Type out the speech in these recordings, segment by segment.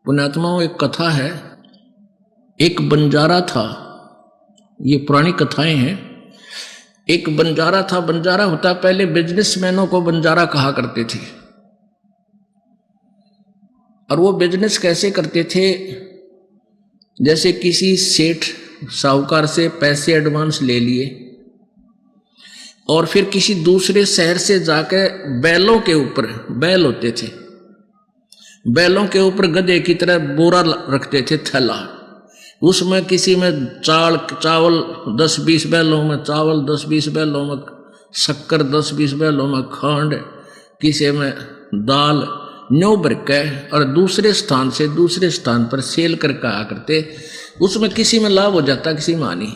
पुण्यात्माओं, एक कथा है। एक बंजारा था, ये पुरानी कथाएं हैं। एक बंजारा था। बंजारा होता, पहले बिजनेसमैनों को बंजारा कहा करते थे। और वो बिजनेस कैसे करते थे? जैसे किसी सेठ साहूकार से पैसे एडवांस ले लिए और फिर किसी दूसरे शहर से जाकर बैलों के ऊपर, बैल होते थे, बैलों के ऊपर गधे की तरह बोरा रखते थे, थैला। उसमें किसी में चावल 10-20 बैलों में चावल, 10-20 बैलों में शक्कर, 10-20 बैलों में खंड, किसी में दाल, न्यू भर के और दूसरे स्थान से दूसरे स्थान पर सेल करके आया करते। उसमें किसी में लाभ हो जाता, किसी में हानि।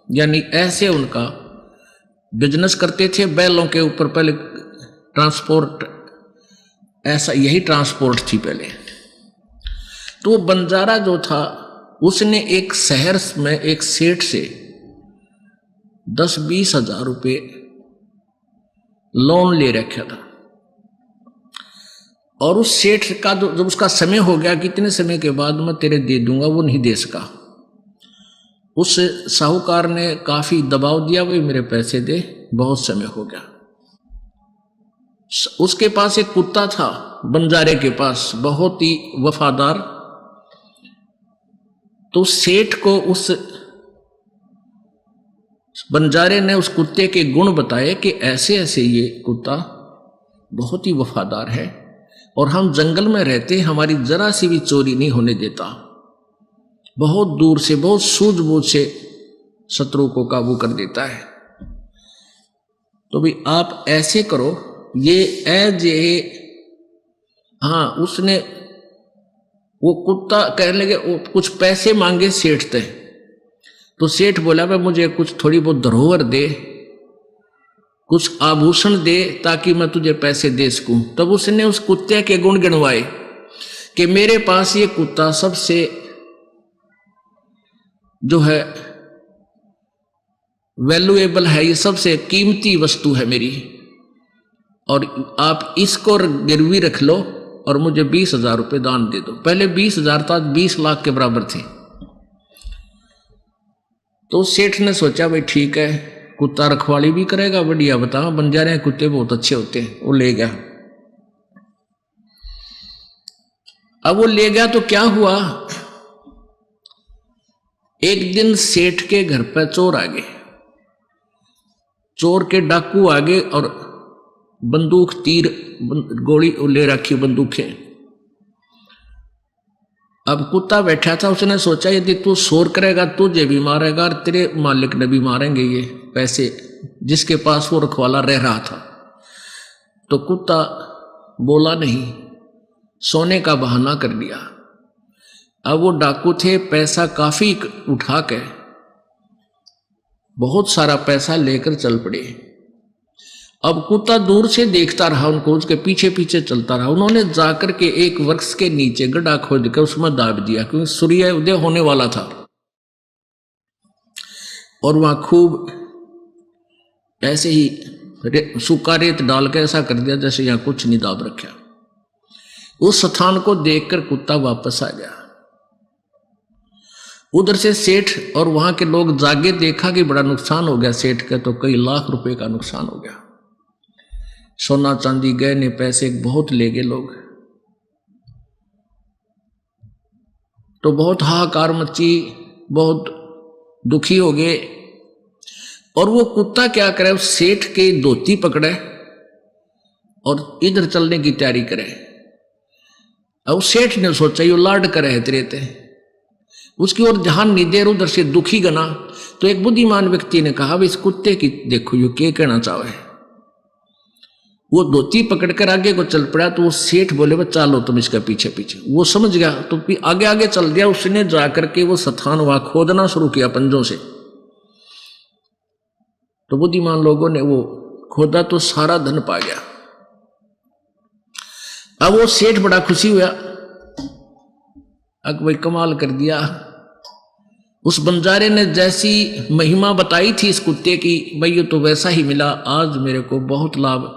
यानी ऐसे उनका बिजनेस करते थे। बैलों के ऊपर पहले ट्रांसपोर्ट, ऐसा यही ट्रांसपोर्ट थी पहले। तो वो बंजारा जो था, उसने एक शहर में एक सेठ से 10-20 हजार रुपये लोन ले रखा था। और उस सेठ का जब उसका समय हो गया, कितने समय के बाद मैं तेरे दे दूंगा, वो नहीं दे सका। उस साहूकार ने काफी दबाव दिया, भाई मेरे पैसे दे, बहुत समय हो गया। उसके पास एक कुत्ता था, बंजारे के पास, बहुत ही वफादार। तो सेठ को उस बंजारे ने उस कुत्ते के गुण बताए कि ऐसे ऐसे ये कुत्ता बहुत ही वफादार है और हम जंगल में रहते, हमारी जरा सी भी चोरी नहीं होने देता, बहुत दूर से, बहुत सूझबूझ से शत्रु को काबू कर देता है। तो भी आप ऐसे करो, हाँ, उसने वो कुत्ता कहने लगे, कुछ पैसे मांगे सेठ से। तो सेठ बोला, भाई मुझे कुछ थोड़ी बहुत धरोहर दे, कुछ आभूषण दे, ताकि मैं तुझे पैसे दे सकूं। तब उसने उस कुत्ते के गुण गिनवाए कि मेरे पास ये कुत्ता सबसे जो है वैल्यूएबल है, ये सबसे कीमती वस्तु है मेरी, और आप इसको गिरवी रख लो और मुझे 20 हजार रुपये दान दे दो। पहले 20 हजार था, 20 लाख के बराबर थे। तो सेठ ने सोचा, भाई ठीक है, कुत्ता रखवाली भी करेगा, बढ़िया, बता, बंजारे कुत्ते बहुत अच्छे होते हैं। वो ले गया। अब वो ले गया तो क्या हुआ, एक दिन सेठ के घर पर चोर आ गए, चोर के डाकू आ गए और बंदूक, तीर, गोली ले रखी बंदूकें। अब कुत्ता बैठा था, उसने सोचा यदि तू शोर करेगा तुझे भी मारेगा और तेरे मालिक ने भी मारेंगे ये पैसे, जिसके पास वो रखवाला रह रहा था। तो कुत्ता बोला नहीं, सोने का बहाना कर दिया। अब वो डाकू थे, पैसा काफी उठा के, बहुत सारा पैसा लेकर चल पड़े। अब कुत्ता दूर से देखता रहा उनको, उसके पीछे पीछे चलता रहा। उन्होंने जाकर के एक वृक्ष के नीचे गड्ढा खोद कर उसमें दाब दिया, क्योंकि सूर्य उदय होने वाला था। और वहां खूब ऐसे ही सूखा रेत डाल के ऐसा कर दिया जैसे यहां कुछ नहीं दाब रखा। उस स्थान को देखकर कुत्ता वापस आ गया। उधर से सेठ और वहां के लोग जागे, देखा कि बड़ा नुकसान हो गया सेठ का, तो कई लाख रुपए का नुकसान हो गया। सोना चांदी गहने पैसे बहुत ले गए लोग। तो बहुत हाहाकार मची, बहुत दुखी हो गए। और वो कुत्ता क्या करे, उस सेठ के धोती पकड़े और इधर चलने की तैयारी करे। अब सेठ ने सोचा ये लाड करे तेरे ते, उसकी ओर ध्यान नहीं दे, उधर से दुखी गना। तो एक बुद्धिमान व्यक्ति ने कहा, इस कुत्ते की देखो ये क्या कहना चाहे। वो धोती पकड़कर आगे को चल पड़ा। तो वो सेठ बोले, वो चालो तुम इसका पीछे पीछे। वो समझ गया तो आगे आगे चल दिया। उसने जाकर के वो स्थान वहां खोदना शुरू किया पंजों से। तो बुद्धिमान लोगों ने वो खोदा तो सारा धन पा गया। अब वो सेठ बड़ा खुशी हुआ, अब भाई कमाल कर दिया। उस बंजारे ने जैसी महिमा बताई थी इस कुत्ते की, भाई ये तो वैसा ही मिला। आज मेरे को बहुत लाभ,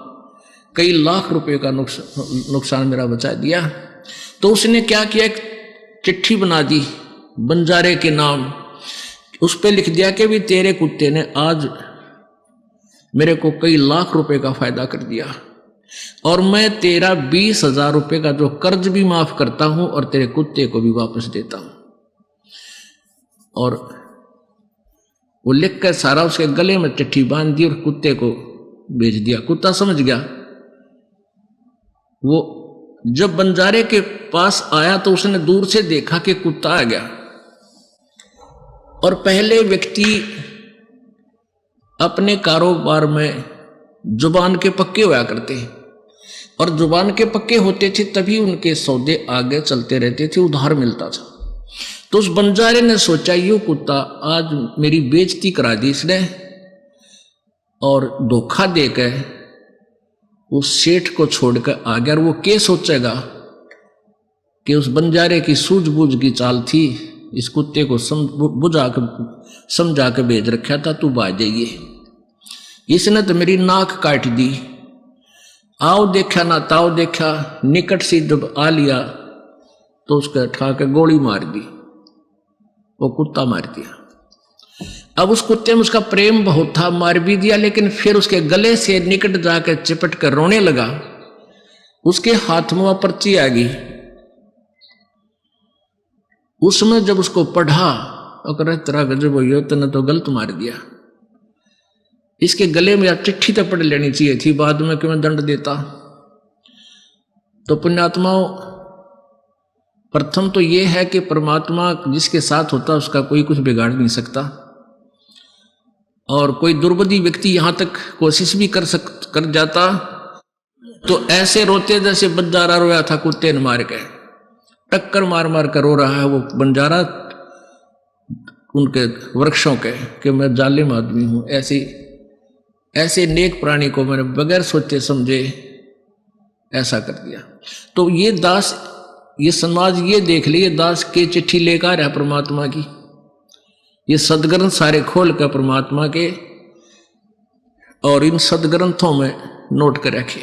कई लाख रुपए का नुकसान मेरा बचा दिया। तो उसने क्या किया, एक चिट्ठी बना दी बंजारे के नाम, उस पर लिख दिया कि भी तेरे कुत्ते ने आज मेरे को कई लाख रुपए का फायदा कर दिया और मैं तेरा 20,000 रुपए का जो कर्ज भी माफ करता हूं और तेरे कुत्ते को भी वापस देता हूं। और वो लिख कर सारा उसके गले में चिट्ठी बांध दी और कुत्ते को भेज दिया। कुत्ता समझ गया। वो जब बंजारे के पास आया तो उसने दूर से देखा कि कुत्ता आ गया। और पहले व्यक्ति अपने कारोबार में जुबान के पक्के हुआ करते हैं और जुबान के पक्के होते थे तभी उनके सौदे आगे चलते रहते थे, उधार मिलता था। तो उस बंजारे ने सोचा ये कुत्ता आज मेरी बेइज्जती करा दी इसने, और धोखा देकर उस सेठ को छोड़कर आ गया। और वो क्या सोचेगा कि उस बंजारे की सूझबूझ की चाल थी, इस कुत्ते को समझा के भेज रखा था, तू बाज जाइए, इसने तो मेरी नाक काट दी। आओ देखा ना ताओ देखा, निकट से जब आ लिया तो उसका उठा के गोली मार दी, वो कुत्ता मार दिया। अब उस कुत्ते में उसका प्रेम बहुत था, मार भी दिया, लेकिन फिर उसके गले से निकट जाकर चिपट कर रोने लगा। उसके हाथ में वह पर्ची आ गई, उसमें जब उसको पढ़ा और तेरा गजब हो तने तो गलत मार दिया, इसके गले में आप चिट्ठी तो पढ़ लेनी चाहिए थी, बाद में क्यों दंड देता। तो पुण्यात्माओं, प्रथम तो यह है कि परमात्मा जिसके साथ होता उसका कोई कुछ बिगाड़ नहीं सकता, और कोई दुर्बुद्धि व्यक्ति यहां तक कोशिश भी कर जाता तो ऐसे रोते जैसे बंजारा रोया था कुत्ते ने मार के, टक्कर मार मार कर रो रहा है वो बंजारा उनके वृक्षों के कि मैं जालिम आदमी हूं। ऐसे नेक प्राणी को मैंने बगैर सोचे समझे ऐसा कर दिया। तो ये दास, ये समाज ये देख लिए दास के चिट्ठी लेकर है परमात्मा की, ये सदग्रंथ सारे खोल कर परमात्मा के और इन सदग्रंथों में नोट कर रखे।